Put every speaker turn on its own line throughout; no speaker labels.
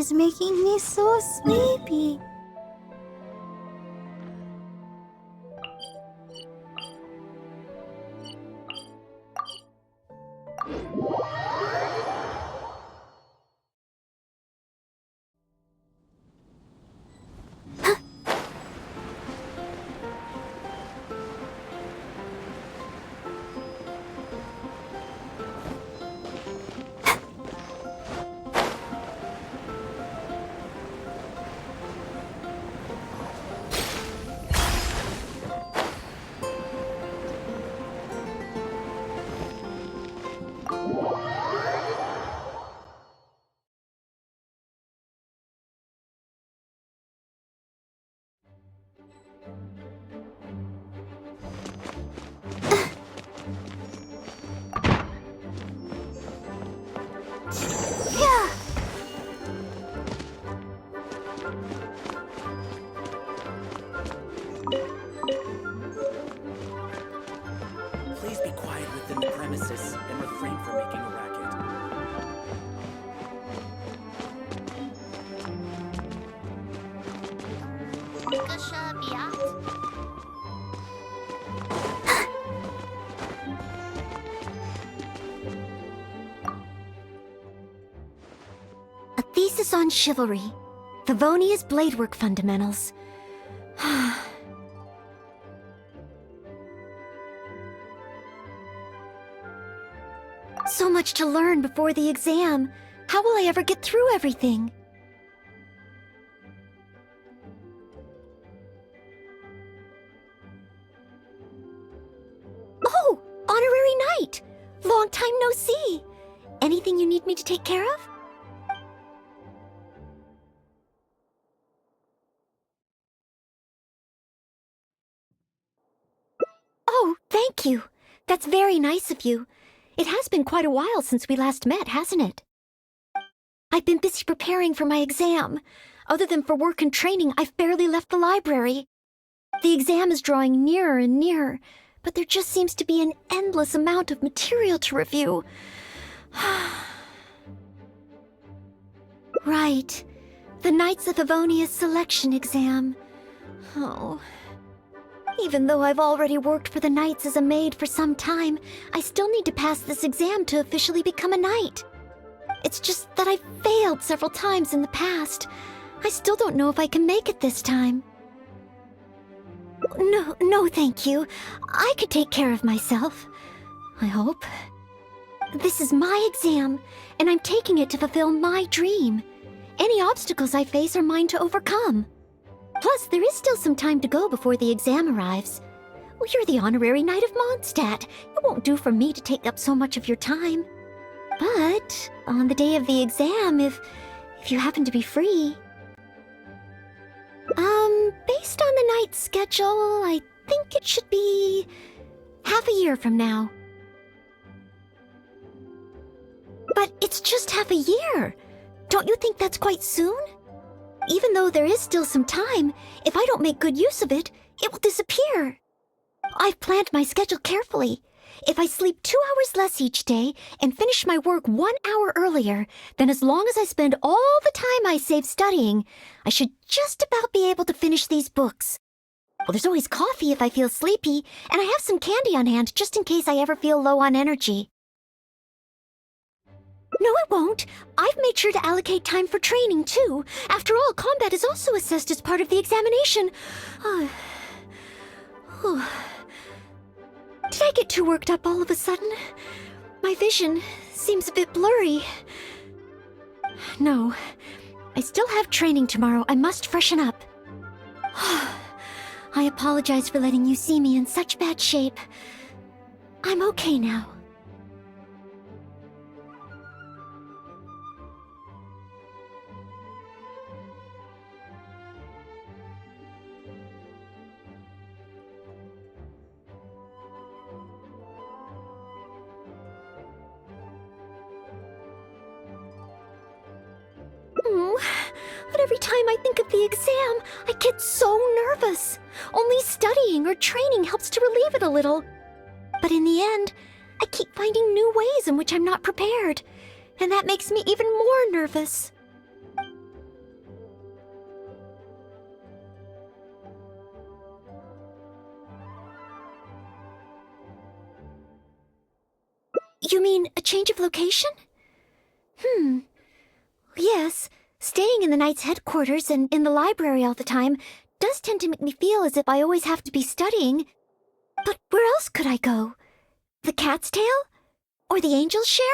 is making me so sleepy.
Please be quiet within the premises and refrain from making a racket.
A thesis on chivalry. Favonia's bladework fundamentals. So much to learn before the exam. How will I ever get through everything? Oh, Honorary Knight! Long time no see. Anything you need me to take care of? Oh, thank you. That's very nice of you. It has been quite a while since we last met, hasn't it? I've been busy preparing for my exam. Other than for work and training, I've barely left the library. The exam is drawing nearer and nearer, but there just seems to be an endless amount of material to review. Right. The Knights of Favonia's selection exam. Oh. Even though I've already worked for the Knights as a maid for some time, I still need to pass this exam to officially become a knight. It's just that I've failed several times in the past. I still don't know if I can make it this time. No, thank you. I could take care of myself. I hope. This is my exam, and I'm taking it to fulfill my dream. Any obstacles I face are mine to overcome. Plus, there is still some time to go before the exam arrives. Well, you're the Honorary Knight of Mondstadt. It won't do for me to take up so much of your time. But on the day of the exam, if you happen to be free... Based on the knight's schedule, I think it should be half a year from now. But it's just half a year. Don't you think that's quite soon? Even though there is still some time, if I don't make good use of it, it will disappear. I've planned my schedule carefully. If I sleep 2 hours less each day and finish my work 1 hour earlier, then as long as I spend all the time I save studying, I should just about be able to finish these books. Well, there's always coffee if I feel sleepy, and I have some candy on hand just in case I ever feel low on energy. No, it won't. I've made sure to allocate time for training, too. After all, combat is also assessed as part of the examination. Did I get too worked up all of a sudden? My vision seems a bit blurry. No, I still have training tomorrow. I must freshen up. I apologize for letting you see me in such bad shape. I'm okay now. But every time I think of the exam, I get so nervous. Only studying or training helps to relieve it a little. But in the end, I keep finding new ways in which I'm not prepared, and that makes me even more nervous. You mean a change of location? Yes, staying in the Knight's headquarters and in the library all the time does tend to make me feel as if I always have to be studying. But where else could I go? The Cat's Tail? Or the Angel's Share?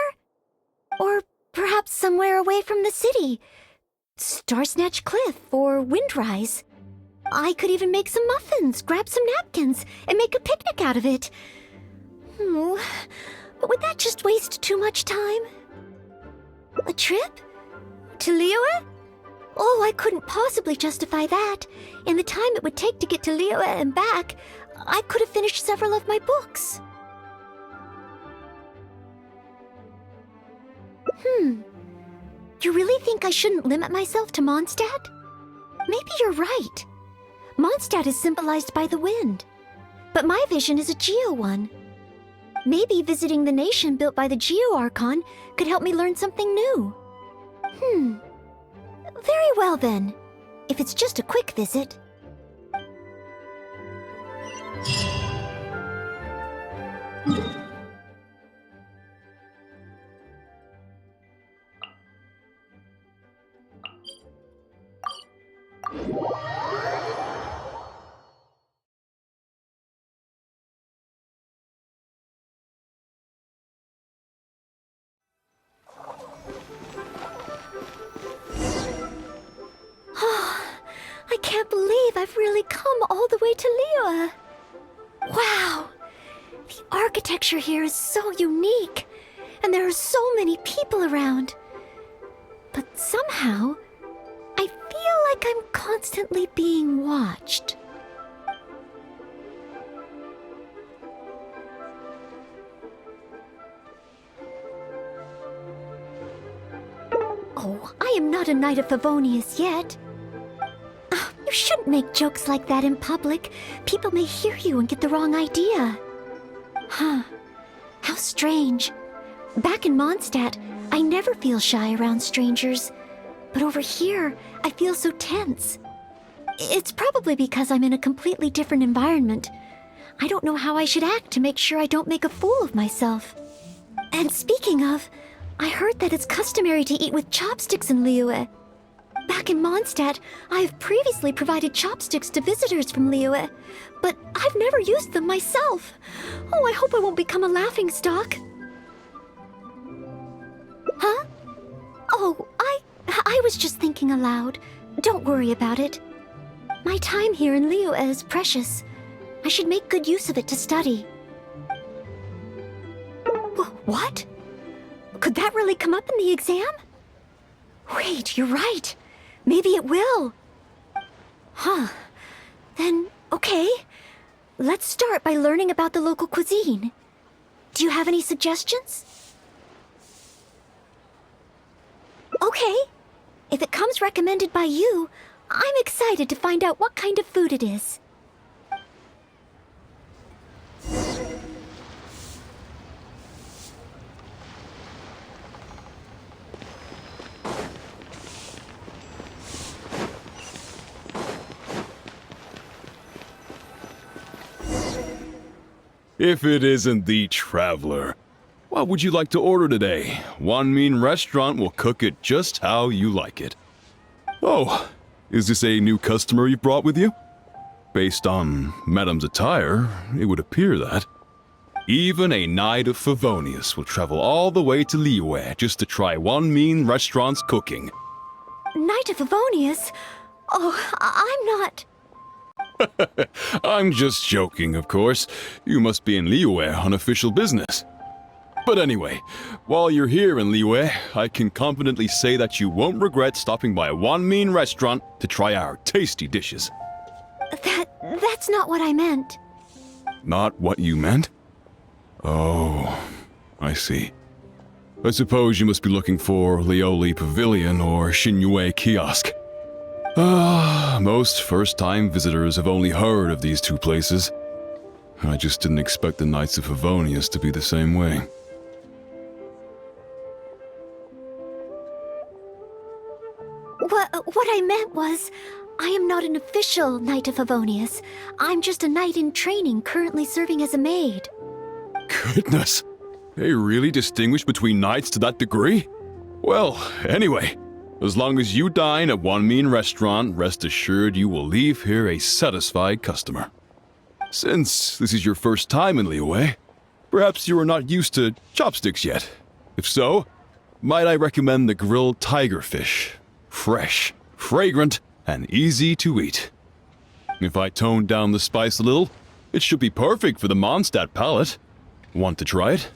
Or perhaps somewhere away from the city? Starsnatch Cliff or Windrise? I could even make some muffins, grab some napkins, and make a picnic out of it. But would that just waste too much time? A trip? To Liyue? Oh, I couldn't possibly justify that. In the time it would take to get to Liyue and back, I could have finished several of my books. You really think I shouldn't limit myself to Mondstadt? Maybe you're right. Mondstadt is symbolized by the wind, but my vision is a Geo one. Maybe visiting the nation built by the Geo Archon could help me learn something new. Very well then, if it's just a quick visit. I can't believe I've really come all the way to Liyue. Wow! The architecture here is so unique, and there are so many people around. But somehow, I feel like I'm constantly being watched. Oh, I am not a Knight of Favonius yet. You shouldn't make jokes like that in public. People may hear you and get the wrong idea. How strange. Back in Mondstadt, I never feel shy around strangers. But over here, I feel so tense. It's probably because I'm in a completely different environment. I don't know how I should act to make sure I don't make a fool of myself. And speaking of, I heard that it's customary to eat with chopsticks in Liyue. Back in Mondstadt, I have previously provided chopsticks to visitors from Liyue, but I've never used them myself. Oh, I hope I won't become a laughingstock. Huh? Oh, I was just thinking aloud. Don't worry about it. My time here in Liyue is precious. I should make good use of it to study. What? Could that really come up in the exam? Wait, you're right. Maybe it will. Then, okay. Let's start by learning about the local cuisine. Do you have any suggestions? Okay. If it comes recommended by you, I'm excited to find out what kind of food it is.
If it isn't the Traveler. What would you like to order today? One Mean Restaurant will cook it just how you like it. Oh, is this a new customer you brought with you? Based on Madame's attire, it would appear that. Even a Knight of Favonius will travel all the way to Liyue just to try One Mean Restaurant's cooking.
Knight of Favonius? Oh, I'm not...
I'm just joking, of course. You must be in Liyue on official business. But anyway, while you're here in Liyue, I can confidently say that you won't regret stopping by One Mean Restaurant to try our tasty dishes.
That's not what I meant.
Not what you meant? Oh, I see. I suppose you must be looking for Lioli Pavilion or Shinyue Kiosk. Most first-time visitors have only heard of these two places. I just didn't expect the Knights of Favonius to be the same way.
What I meant was, I am not an official Knight of Favonius. I'm just a knight in training currently serving as a maid.
Goodness! They really distinguish between knights to that degree? Well, anyway, as long as you dine at One Mean Restaurant, rest assured you will leave here a satisfied customer. Since this is your first time in Liyue, perhaps you are not used to chopsticks yet. If so, might I recommend the grilled tiger fish. Fresh, fragrant, and easy to eat. If I tone down the spice a little, it should be perfect for the Mondstadt palate. Want to try it?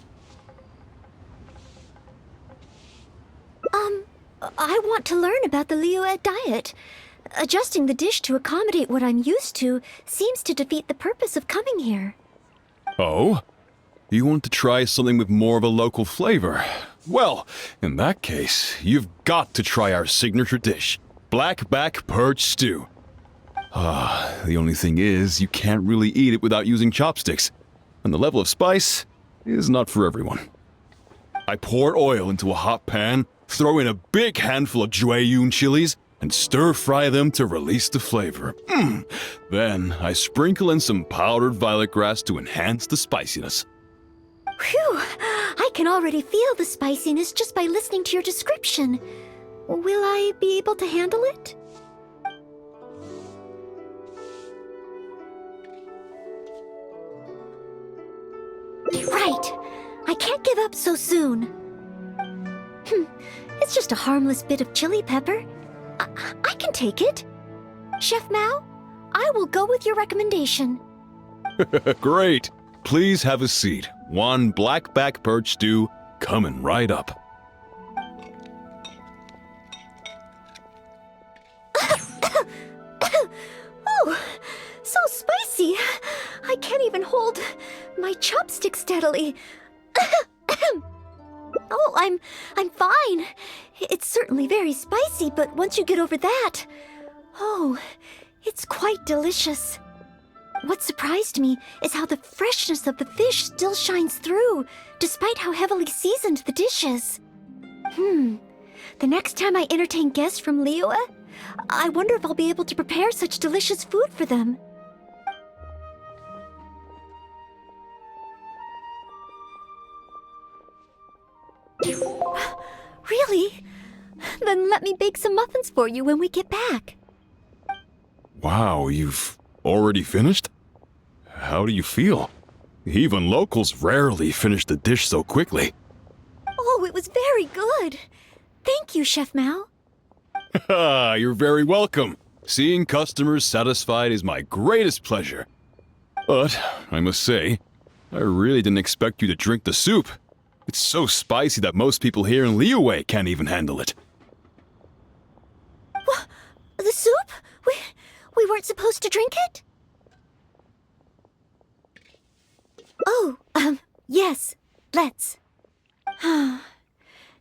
I want to learn about the Liyue diet. Adjusting the dish to accommodate what I'm used to seems to defeat the purpose of coming here.
Oh? You want to try something with more of a local flavor? Well, in that case, you've got to try our signature dish, blackback perch stew. The only thing is, you can't really eat it without using chopsticks, and the level of spice is not for everyone. I pour oil into a hot pan, throw in a big handful of Jueyun chilies, and stir-fry them to release the flavor. Then I sprinkle in some powdered violet grass to enhance the spiciness.
Phew! I can already feel the spiciness just by listening to your description. Will I be able to handle it? Right! I can't give up so soon. It's just a harmless bit of chili pepper. I can take it. Chef Mao, I will go with your recommendation.
Great! Please have a seat. One blackback perch stew coming right up.
Oh, so spicy. I can't even hold my chopstick steadily. Oh, I'm fine. It's certainly very spicy, but once you get over that, oh, it's quite delicious. What surprised me is how the freshness of the fish still shines through, despite how heavily seasoned the dish is. The next time I entertain guests from Liyue, I wonder if I'll be able to prepare such delicious food for them. Really? Then let me bake some muffins for you when we get back.
Wow, you've already finished? How do you feel? Even locals rarely finish the dish so quickly.
Oh, it was very good. Thank you, Chef Mao.
You're very welcome. Seeing customers satisfied is my greatest pleasure. But, I must say, I really didn't expect you to drink the soup. It's so spicy that most people here in Liyue can't even handle it.
What? The soup? We weren't supposed to drink it? Oh, yes. Let's.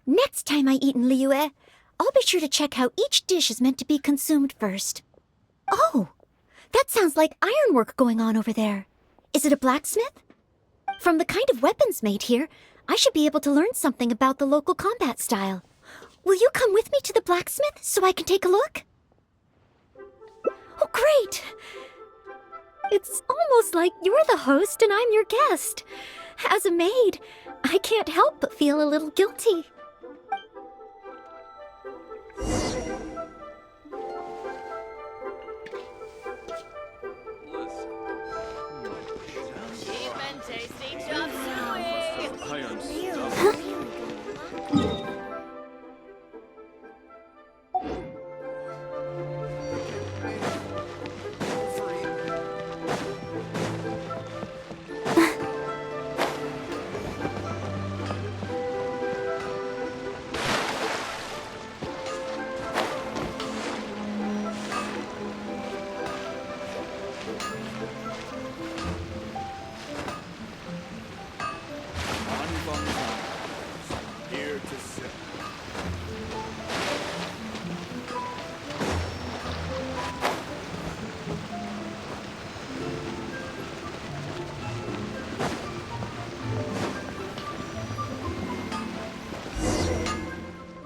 Next time I eat in Liyue, I'll be sure to check how each dish is meant to be consumed first. Oh, that sounds like ironwork going on over there. Is it a blacksmith? From the kind of weapons made here, I should be able to learn something about the local combat style. Will you come with me to the blacksmith so I can take a look? Oh, great! It's almost like you're the host and I'm your guest. As a maid, I can't help but feel a little guilty.
Cheap and tasty chop suey!
Here to sit.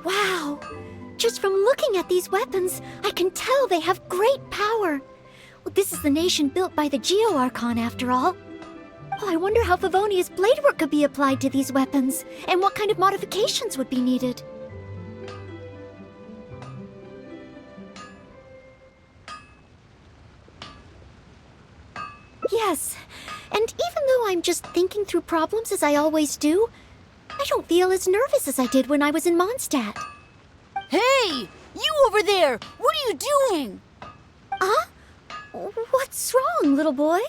Wow! Just from looking at these weapons, I can tell they have great power. Well, this is the nation built by the Geo Archon, after all. Oh, I wonder how Favonia's blade work could be applied to these weapons, and what kind of modifications would be needed. Yes, and even though I'm just thinking through problems as I always do, I don't feel as nervous as I did when I was in Mondstadt.
Hey! You over there! What are you doing?
Huh? What's wrong, little boy?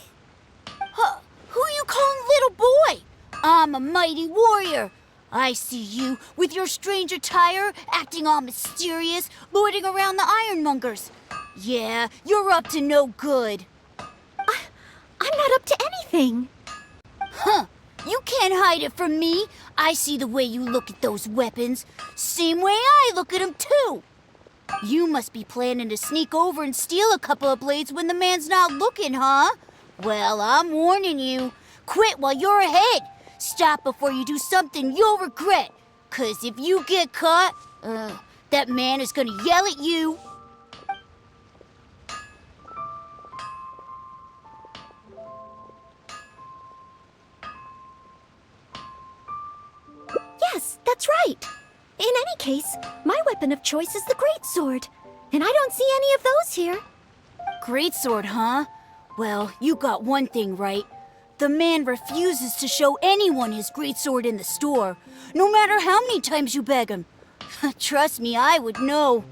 Who you calling little boy? I'm a mighty warrior. I see you with your strange attire, acting all mysterious, lording around the ironmongers. Yeah, you're up to no good.
I'm not up to anything.
Huh. You can't hide it from me. I see the way you look at those weapons. Same way I look at them, too. You must be planning to sneak over and steal a couple of blades when the man's not looking, huh? Well, I'm warning you. Quit while you're ahead. Stop before you do something you'll regret. 'Cause if you get caught, that man is gonna yell at you.
Yes, that's right. In any case, my weapon of choice is the greatsword, and I don't see any of those here.
Greatsword, huh? Well, you got one thing right. The man refuses to show anyone his greatsword in the store, no matter how many times you beg him. Trust me, I would know.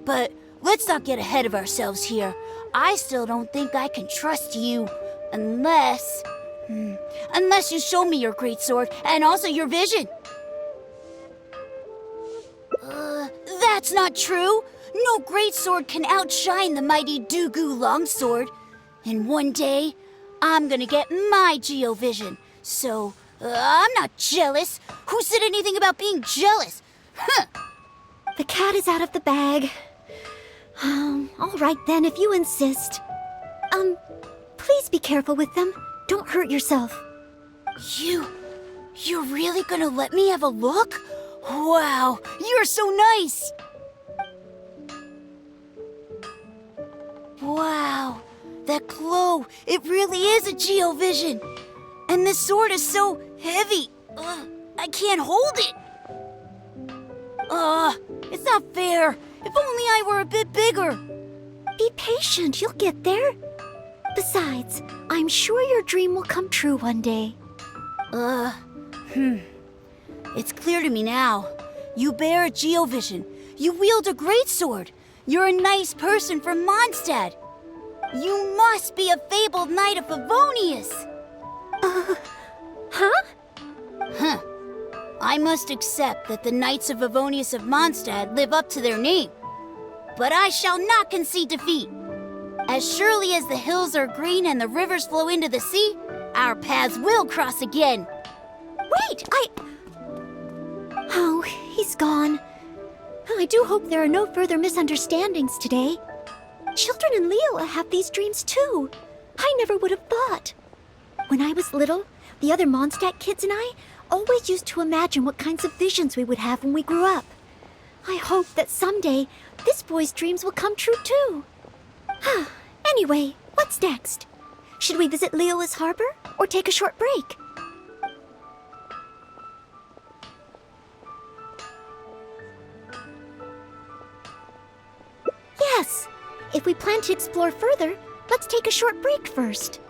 But let's not get ahead of ourselves here. I still don't think I can trust you, unless you show me your greatsword and also your vision. That's not true. No greatsword can outshine the mighty Dugu longsword. And one day, I'm gonna get my Geovision. So, I'm not jealous. Who said anything about being jealous? Huh.
The cat is out of the bag. All right then, if you insist. Please be careful with them. Don't hurt yourself.
You're really gonna let me have a look? Wow, you're so nice! Wow, that glow, it really is a Geovision. And this sword is so heavy, I can't hold it. It's not fair. If only I were a bit bigger.
Be patient, you'll get there. Besides, I'm sure your dream will come true one day.
It's clear to me now. You bear a Geovision. You wield a greatsword. You're a nice person from Mondstadt. You must be a fabled knight of Favonius.
Huh?
Huh. I must accept that the Knights of Favonius of Mondstadt live up to their name. But I shall not concede defeat. As surely as the hills are green and the rivers flow into the sea, our paths will cross again.
Wait, Oh, he's gone. I do hope there are no further misunderstandings today. Children in Leela have these dreams too. I never would have thought. When I was little, the other Mondstadt kids and I always used to imagine what kinds of visions we would have when we grew up. I hope that someday this boy's dreams will come true too. Anyway, what's next? Should we visit Leela's harbor or take a short break? Yes! If we plan to explore further, let's take a short break first.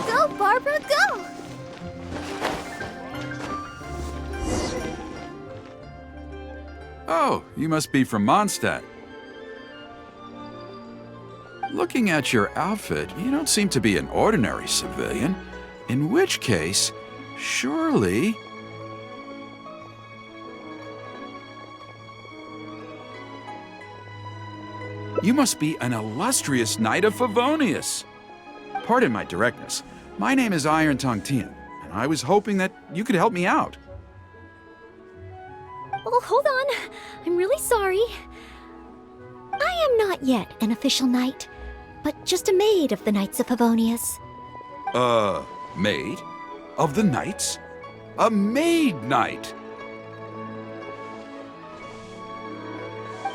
Go, Barbara, go!
Oh, you must be from Mondstadt. Looking at your outfit, you don't seem to be an ordinary civilian. In which case, surely... You must be an illustrious knight of Favonius. Pardon my directness. My name is Iron Tongue Tian, and I was hoping that you could help me out.
Oh, hold on. I'm really sorry. I am not yet an official knight, but just a maid of the Knights of Favonius.
Maid? Of the knights? A maid knight?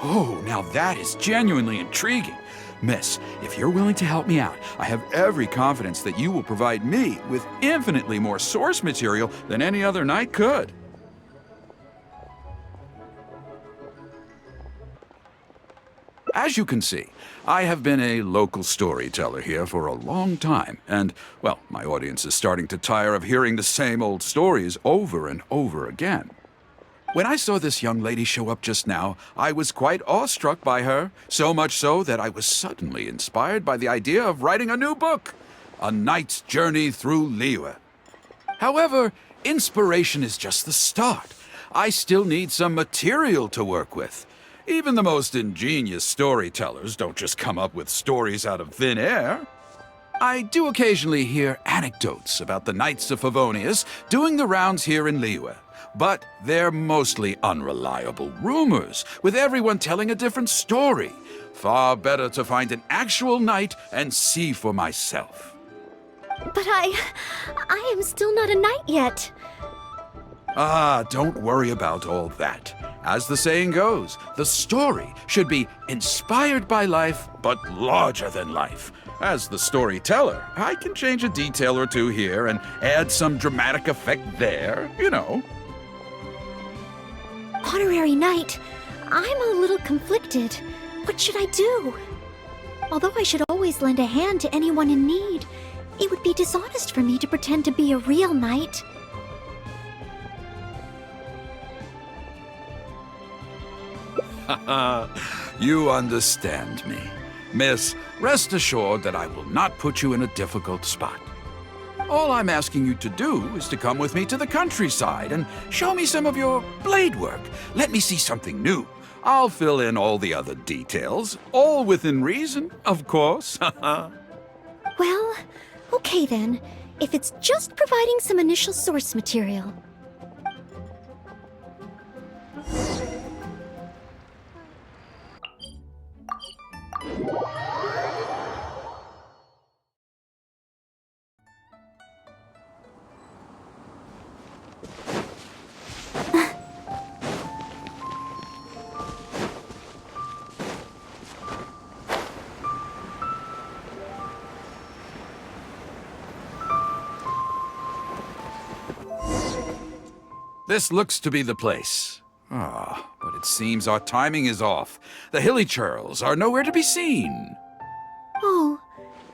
Oh, now that is genuinely intriguing. Miss, if you're willing to help me out, I have every confidence that you will provide me with infinitely more source material than any other knight could. As you can see, I have been a local storyteller here for a long time, and, well, my audience is starting to tire of hearing the same old stories over and over again. When I saw this young lady show up just now, I was quite awestruck by her, so much so that I was suddenly inspired by the idea of writing a new book, A Knight's Journey Through Liyue. However, inspiration is just the start. I still need some material to work with. Even the most ingenious storytellers don't just come up with stories out of thin air. I do occasionally hear anecdotes about the Knights of Favonius doing the rounds here in Liyue, but they're mostly unreliable rumors, with everyone telling a different story. Far better to find an actual knight and see for myself.
But I am still not a knight yet.
Ah, don't worry about all that. As the saying goes, the story should be inspired by life, but larger than life. As the storyteller, I can change a detail or two here and add some dramatic effect there, you know.
Honorary knight, I'm a little conflicted. What should I do? Although I should always lend a hand to anyone in need, it would be dishonest for me to pretend to be a real knight.
You understand me. Miss, rest assured that I will not put you in a difficult spot. All I'm asking you to do is to come with me to the countryside and show me some of your blade work. Let me see something new. I'll fill in all the other details, all within reason, of course.
Well, okay then, if it's just providing some initial source material.
This looks to be the place. Ah, but it seems our timing is off. The hilly churls are nowhere to be seen.
Oh,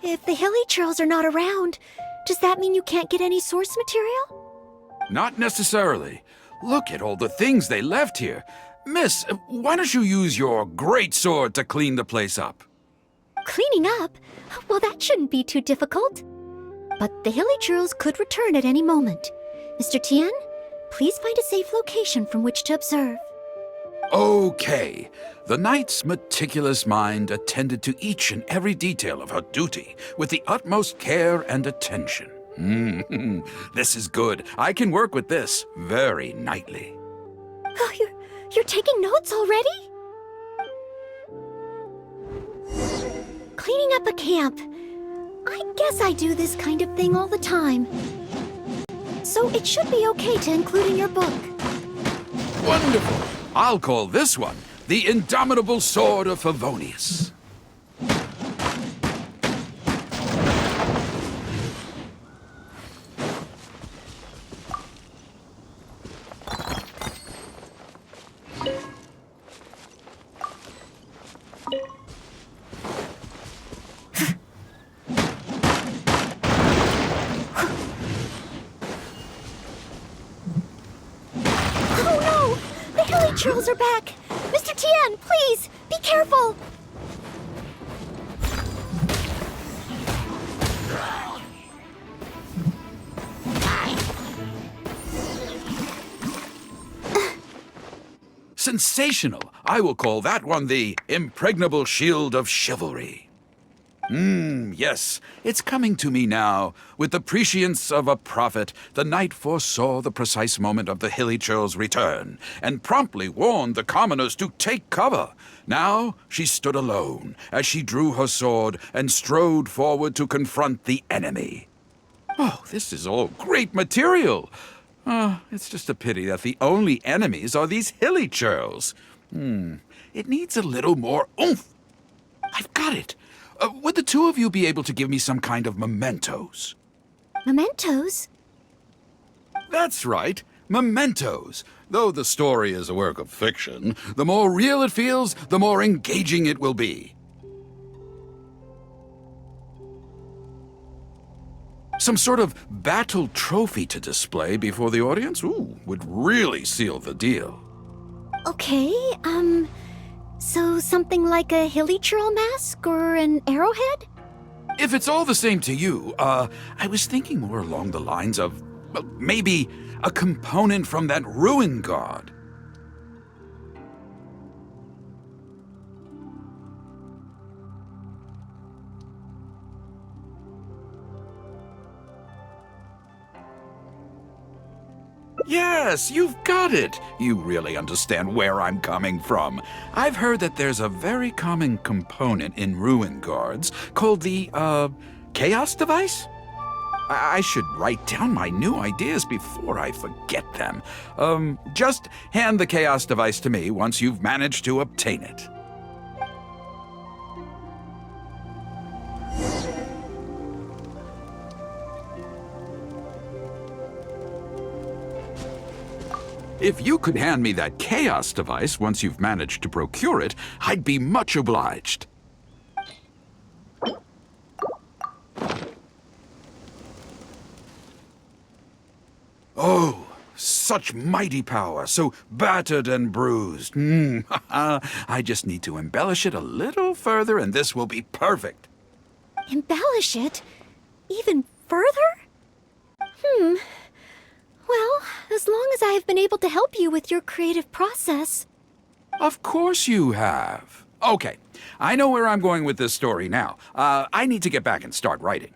if the hilly churls are not around, does that mean you can't get any source material?
Not necessarily. Look at all the things they left here. Miss, why don't you use your great sword to clean the place up?
Cleaning up? Well, that shouldn't be too difficult. But the hilly churls could return at any moment. Mr. Tian, please find a safe location from which to observe.
Okay. The knight's meticulous mind attended to each and every detail of her duty with the utmost care and attention. This is good. I can work with this very knightly.
Oh, you're taking notes already? Cleaning up a camp. I guess I do this kind of thing all the time. So it should be okay to include in your book.
Wonderful. I'll call this one the Indomitable Sword of Favonius.
Churls are back! Mr. Tian, please, be careful!
Sensational! I will call that one the Impregnable Shield of Chivalry. Yes, it's coming to me now. With the prescience of a prophet, the knight foresaw the precise moment of the hilly churl's return, and promptly warned the commoners to take cover. Now she stood alone, as she drew her sword and strode forward to confront the enemy. Oh, this is all great material. It's just a pity that the only enemies are these hilly churls. It needs a little more oomph. I've got it. Would the two of you be able to give me some kind of mementos?
Mementos?
That's right, mementos. Though the story is a work of fiction, the more real it feels, the more engaging it will be. Some sort of battle trophy to display before the audience? Would really seal the deal.
Okay, so something like a hilly churl mask or an arrowhead?
If it's all the same to you, I was thinking more along the lines of, well, maybe a component from that ruin god. Yes, you've got it. You really understand where I'm coming from. I've heard that there's a very common component in ruin guards called the, chaos device? I should write down my new ideas before I forget them. Just hand the chaos device to me once you've managed to obtain it. If you could hand me that chaos device once you've managed to procure it, I'd be much obliged. Oh, such mighty power, so battered and bruised. I just need to embellish it a little further and this will be perfect.
Embellish it? Even further? Well, as long as I have been able to help you with your creative process.
Of course you have. Okay, I know where I'm going with this story now. I need to get back and start writing.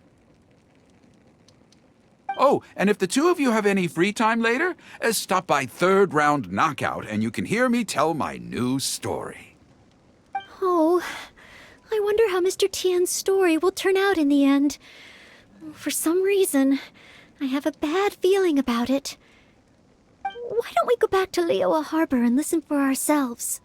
Oh, and if the two of you have any free time later, stop by Third Round Knockout and you can hear me tell my new story.
Oh, I wonder how Mr. Tian's story will turn out in the end. For some reason, I have a bad feeling about it. Why don't we go back to Liyue Harbor and listen for ourselves?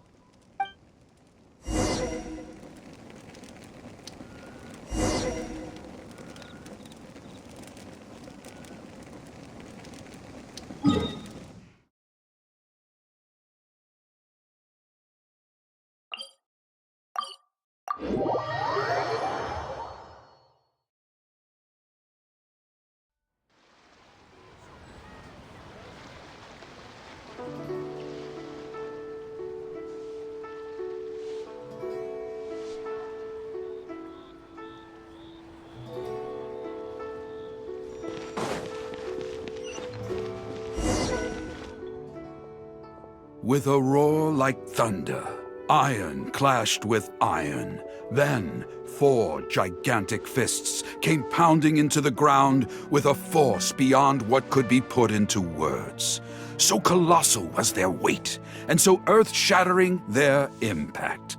With a roar like thunder, iron clashed with iron. Then 4 gigantic fists came pounding into the ground with a force beyond what could be put into words. So colossal was their weight, and so earth-shattering their impact.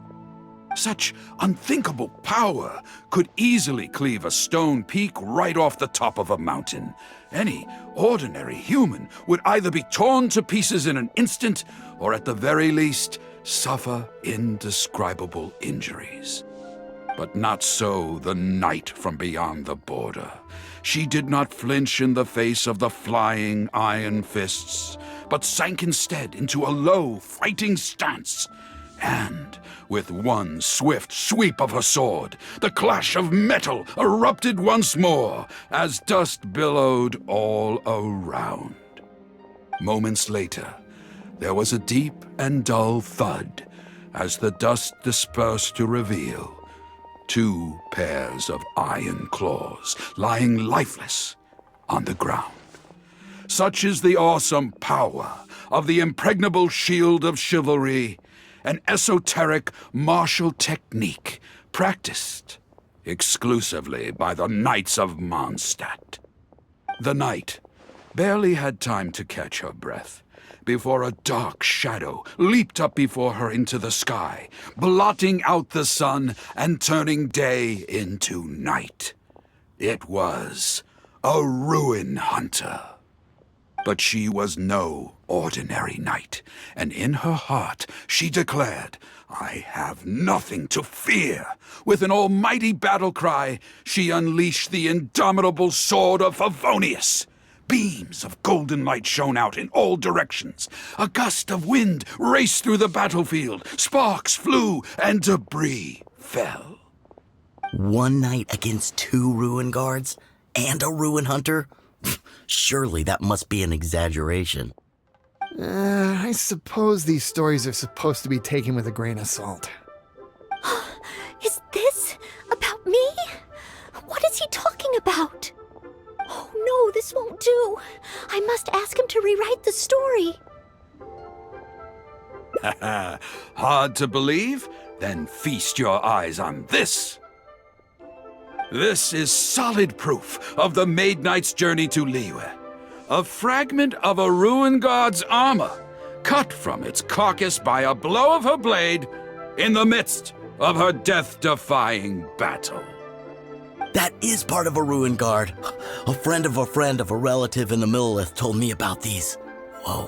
Such unthinkable power could easily cleave a stone peak right off the top of a mountain. Any ordinary human would either be torn to pieces in an instant, or at the very least, suffer indescribable injuries. But not so the knight from beyond the border. She did not flinch in the face of the flying iron fists, but sank instead into a low, fighting stance. And, with one swift sweep of her sword, the clash of metal erupted once more as dust billowed all around. Moments later, there was a deep and dull thud as the dust dispersed to reveal 2 pairs of iron claws lying lifeless on the ground. Such is the awesome power of the impregnable shield of chivalry, an esoteric martial technique practiced exclusively by the Knights of Mondstadt. The knight barely had time to catch her breath before a dark shadow leaped up before her into the sky, blotting out the sun and turning day into night. It was a ruin hunter. But she was no ordinary knight, and in her heart she declared, "I have nothing to fear." With an almighty battle cry, she unleashed the indomitable sword of Favonius. Beams of golden light shone out in all directions. A gust of wind raced through the battlefield. Sparks flew and debris fell.
One knight against 2 ruin guards and a ruin hunter? Surely that must be an exaggeration.
I suppose these stories are supposed to be taken with a grain of salt.
Is this about me? What is he talking about? Oh no, this won't do. I must ask him to rewrite the story.
Hard to believe? Then feast your eyes on this. This is solid proof of the Maid Knight's journey to Liyue. A fragment of a ruin god's armor, cut from its carcass by a blow of her blade in the midst of her death-defying battle.
That is part of a ruin guard. A friend of a relative in the Millelith told me about these. Whoa.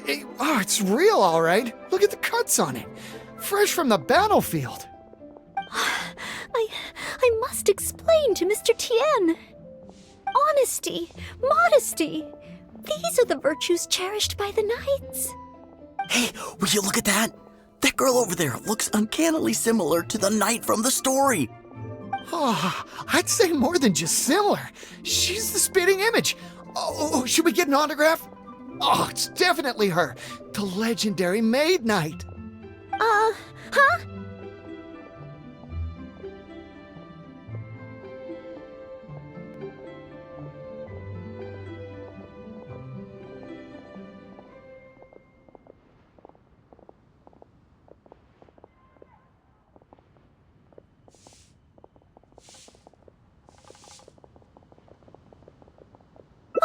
It's real, all right. Look at the cuts on it. Fresh from the battlefield.
I must explain to Mr. Tien. Honesty, modesty. These are the virtues cherished by the knights.
Hey, will you look at that? That girl over there looks uncannily similar to the knight from the story.
Oh, I'd say more than just similar. She's the spitting image. Oh, should we get an autograph? Oh, it's definitely her. The legendary Maid Knight.
Huh?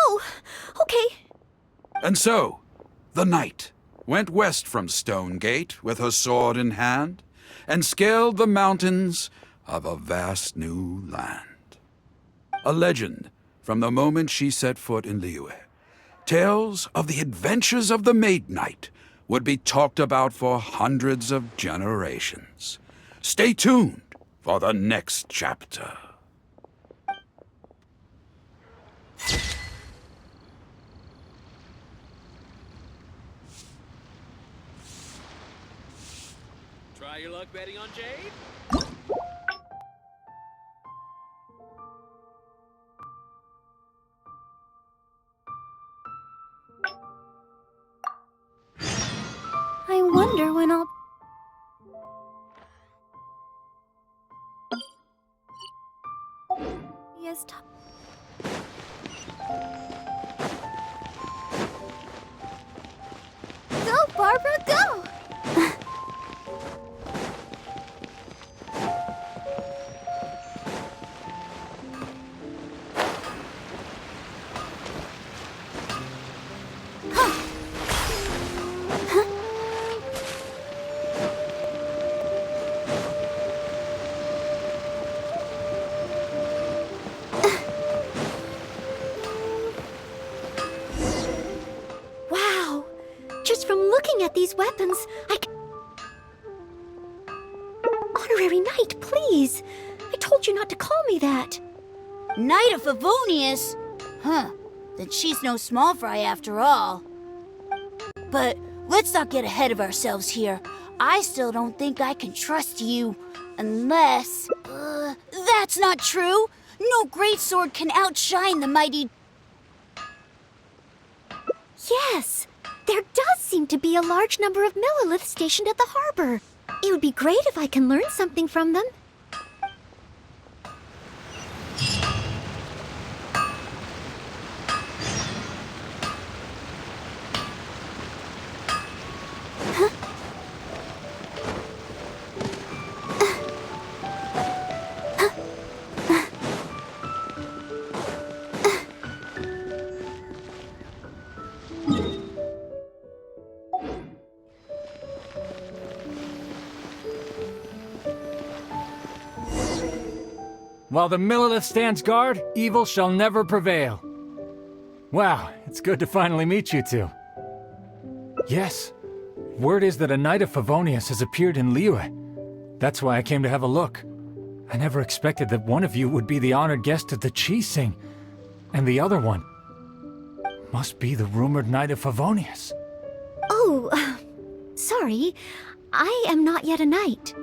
Oh, okay.
And so, the knight went west from Stone Gate with her sword in hand and scaled the mountains of a vast new land. A legend from the moment she set foot in Liyue. Tales of the adventures of the Maid Knight would be talked about for hundreds of generations. Stay tuned for the next chapter.
Try your luck betting on Jade?
I wonder when I'll... Yes, Go, Barbara, go!
Wow. Just from looking at these weapons, Honorary Knight, please. I told you not to call me that.
Knight of Favonius? Huh. Then she's no small fry after all. But let's not get ahead of ourselves here. I still don't think I can trust you. Unless... that's not true! No greatsword can outshine the mighty...
Yes, there does seem to be a large number of Milleliths stationed at the harbor. It would be great if I can learn something from them.
While the Millilith stands guard, evil shall never prevail. Wow, it's good to finally meet you two. Yes, word is that a Knight of Favonius has appeared in Liyue. That's why I came to have a look. I never expected that one of you would be the honored guest at the Chi-Sing, and the other one must be the rumored Knight of Favonius.
Oh, sorry. I am not yet a knight.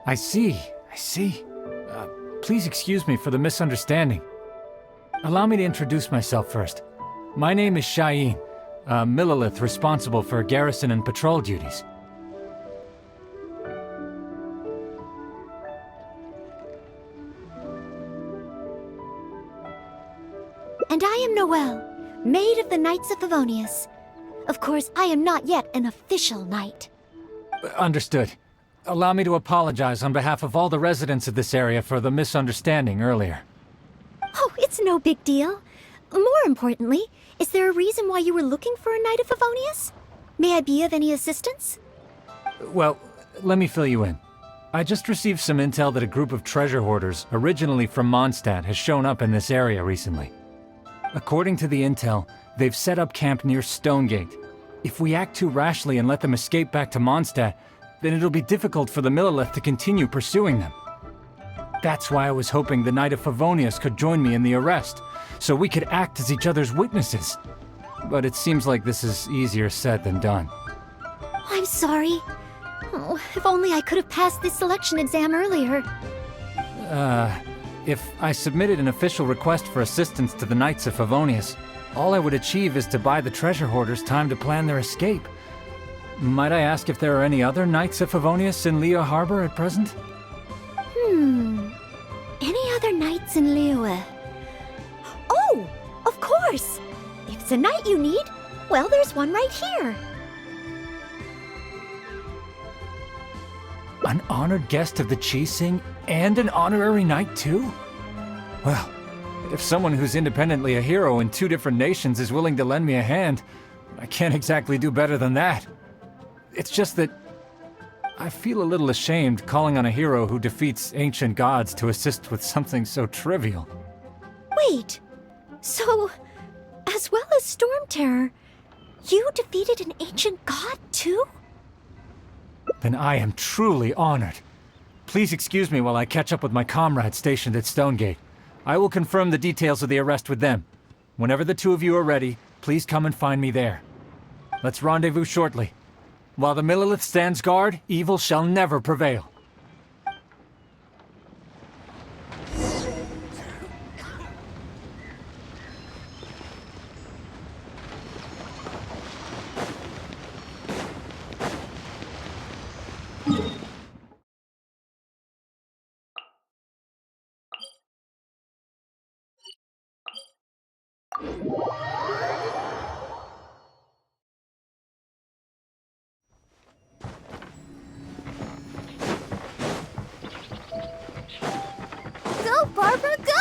I see. Please excuse me for the misunderstanding. Allow me to introduce myself first. My name is Shayin, a Millilith responsible for garrison and patrol duties.
And I am Noelle, Maid of the Knights of Favonius. Of course, I am not yet an official knight.
Understood. Allow me to apologize on behalf of all the residents of this area for the misunderstanding earlier.
Oh, it's no big deal. More importantly, is there a reason why you were looking for a Knight of Favonius? May I be of any assistance?
Well, let me fill you in. I just received some intel that a group of treasure hoarders, originally from Mondstadt, has shown up in this area recently. According to the intel, they've set up camp near Stonegate. If we act too rashly and let them escape back to Mondstadt, then it'll be difficult for the Millilith to continue pursuing them. That's why I was hoping the Knight of Favonius could join me in the arrest, so we could act as each other's witnesses. But it seems like this is easier said than done.
I'm sorry. Oh, if only I could have passed this selection exam earlier.
If I submitted an official request for assistance to the Knights of Favonius, all I would achieve is to buy the treasure hoarders time to plan their escape. Might I ask if there are any other Knights of Favonius in Liyue Harbor at present?
Any other knights in Liyue? Oh, of course! If it's a knight you need, well, there's one right here.
An honored guest of the Chi-Sing and an honorary knight too? Well, if someone who's independently a hero in two different nations is willing to lend me a hand, I can't exactly do better than that. It's just that I feel a little ashamed calling on a hero who defeats ancient gods to assist with something so trivial.
Wait, so, as well as Storm Terror, you defeated an ancient god too?
Then I am truly honored. Please excuse me while I catch up with my comrades stationed at Stonegate. I will confirm the details of the arrest with them. Whenever the two of you are ready, please come and find me there. Let's rendezvous shortly. While the Millilith stands guard, evil shall never prevail.
Go, Barbara, go!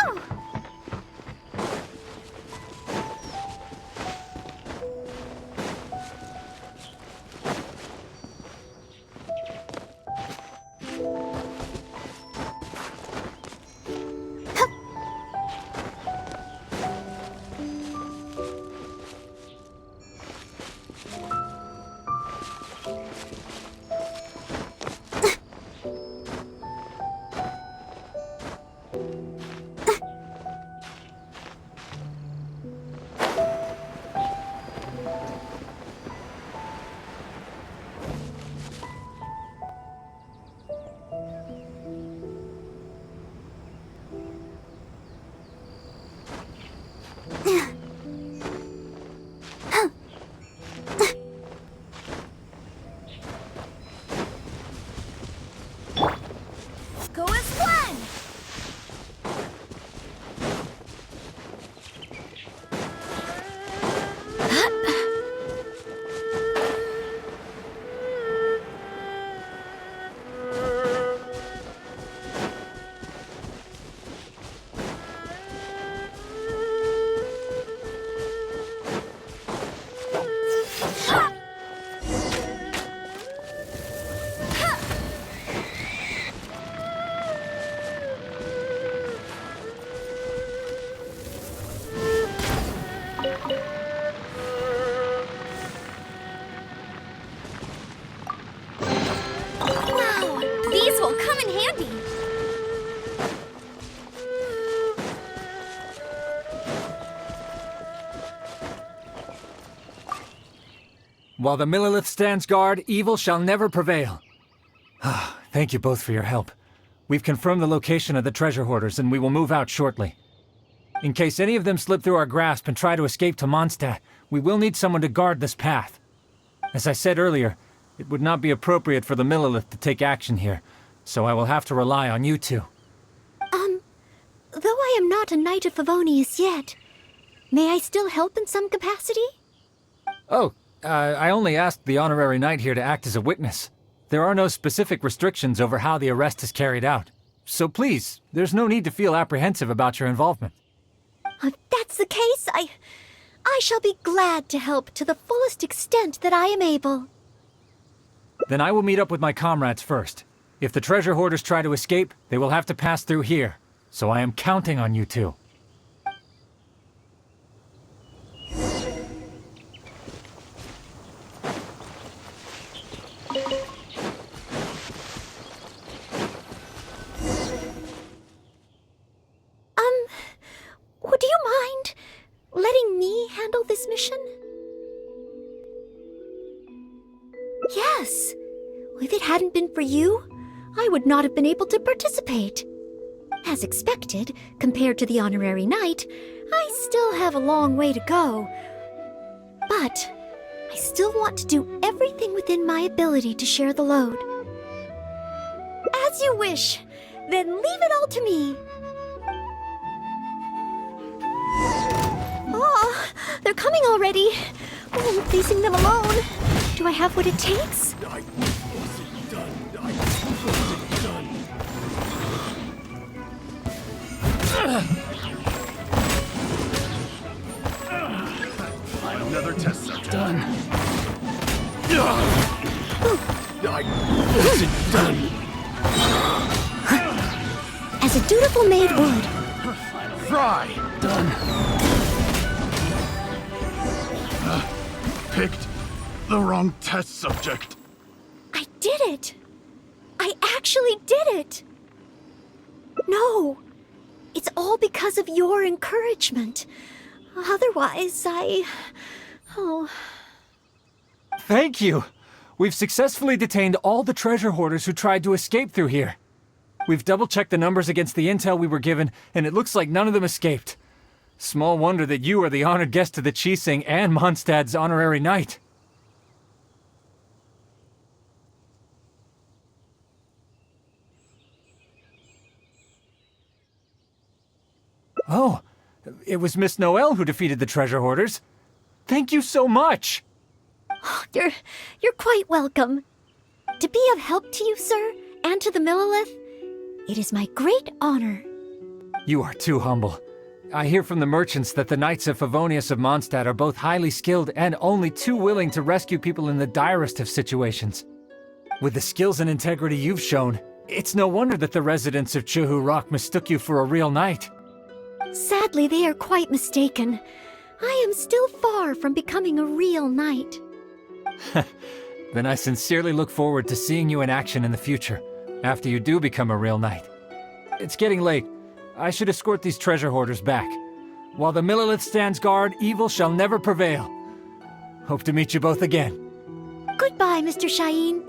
While the Millilith stands guard, evil shall never prevail. Thank you both for your help. We've confirmed the location of the treasure hoarders, and we will move out shortly. In case any of them slip through our grasp and try to escape to Mondstadt, we will need someone to guard this path. As I said earlier, it would not be appropriate for the Millilith to take action here, so I will have to rely on you two.
Though I am not a Knight of Favonius yet, may I still help in some capacity?
Oh, I only asked the honorary knight here to act as a witness. There are no specific restrictions over how the arrest is carried out. So please, there's no need to feel apprehensive about your involvement.
If that's the case, I shall be glad to help to the fullest extent that I am able.
Then I will meet up with my comrades first. If the treasure hoarders try to escape, they will have to pass through here. So I am counting on you two.
Would you mind letting me handle this mission? Yes. If it hadn't been for you, I would not have been able to participate. As expected, compared to the honorary knight, I still have a long way to go. But I still want to do everything within my ability to share the load. As you wish. Then leave it all to me. Oh, they're coming already. Oh, I'm facing them alone. Do I have what it takes?
Another test subject. Done.
As a dutiful maid would.
Fry. Done. Picked the wrong test subject.
I did it. I actually did it. No. It's all because of your encouragement. Otherwise, Oh.
Thank you! We've successfully detained all the treasure hoarders who tried to escape through here. We've double-checked the numbers against the intel we were given, and it looks like none of them escaped. Small wonder that you are the honored guest of the Qixing and Mondstadt's honorary knight. Oh, it was Miss Noelle who defeated the treasure hoarders. Thank you so much!
You're quite welcome. To be of help to you, sir, and to the Millilith, it is my great honor.
You are too humble. I hear from the merchants that the Knights of Favonius of Mondstadt are both highly skilled and only too willing to rescue people in the direst of situations. With the skills and integrity you've shown, it's no wonder that the residents of Chuhu Rock mistook you for a real knight.
Sadly, they are quite mistaken. I am still far from becoming a real knight.
Then I sincerely look forward to seeing you in action in the future, after you do become a real knight. It's getting late. I should escort these treasure hoarders back. While the Millilith stands guard, evil shall never prevail. Hope to meet you both again.
Goodbye, Mr. Shaheen.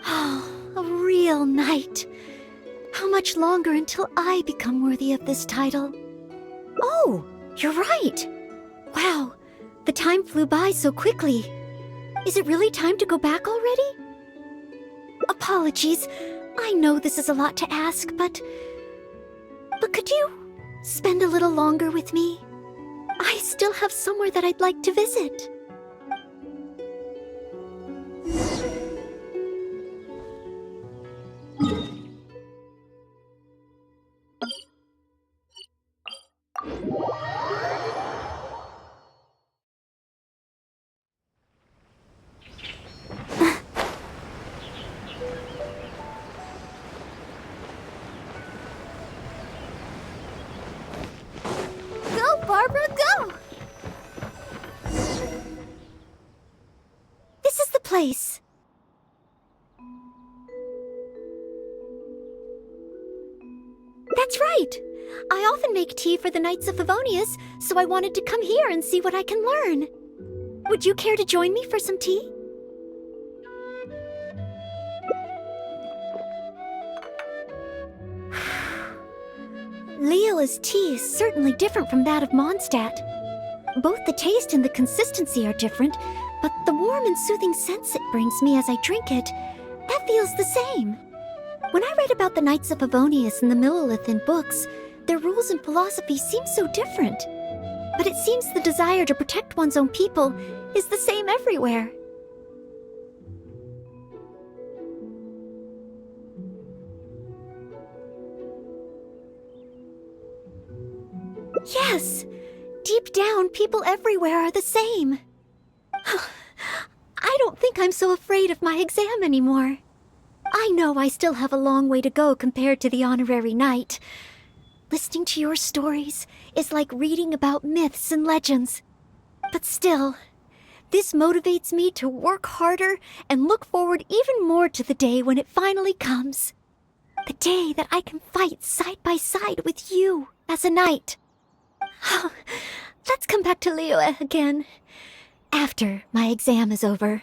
Oh, a real knight. How much longer until I become worthy of this title? Oh, you're right. Wow, the time flew by so quickly. Is it really time to go back already? Apologies. I know this is a lot to ask, but could you spend a little longer with me? I still have somewhere that I'd like to visit.
Go, Barbara, go!
This is the place. That's right. I often make tea for the Knights of Favonius, so I wanted to come here and see what I can learn. Would you care to join me for some tea? Leola's tea is certainly different from that of Mondstadt. Both the taste and the consistency are different, but the warm and soothing sense it brings me as I drink it, that feels the same. When I read about the Knights of Favonius and the Millilith in books, their rules and philosophy seem so different. But it seems the desire to protect one's own people is the same everywhere. Yes! Deep down, people everywhere are the same. I don't think I'm so afraid of my exam anymore. I know I still have a long way to go compared to the honorary knight. Listening to your stories is like reading about myths and legends. But still, this motivates me to work harder and look forward even more to the day when it finally comes. The day that I can fight side by side with you as a knight. Let's come back to Liyue again after my exam is over.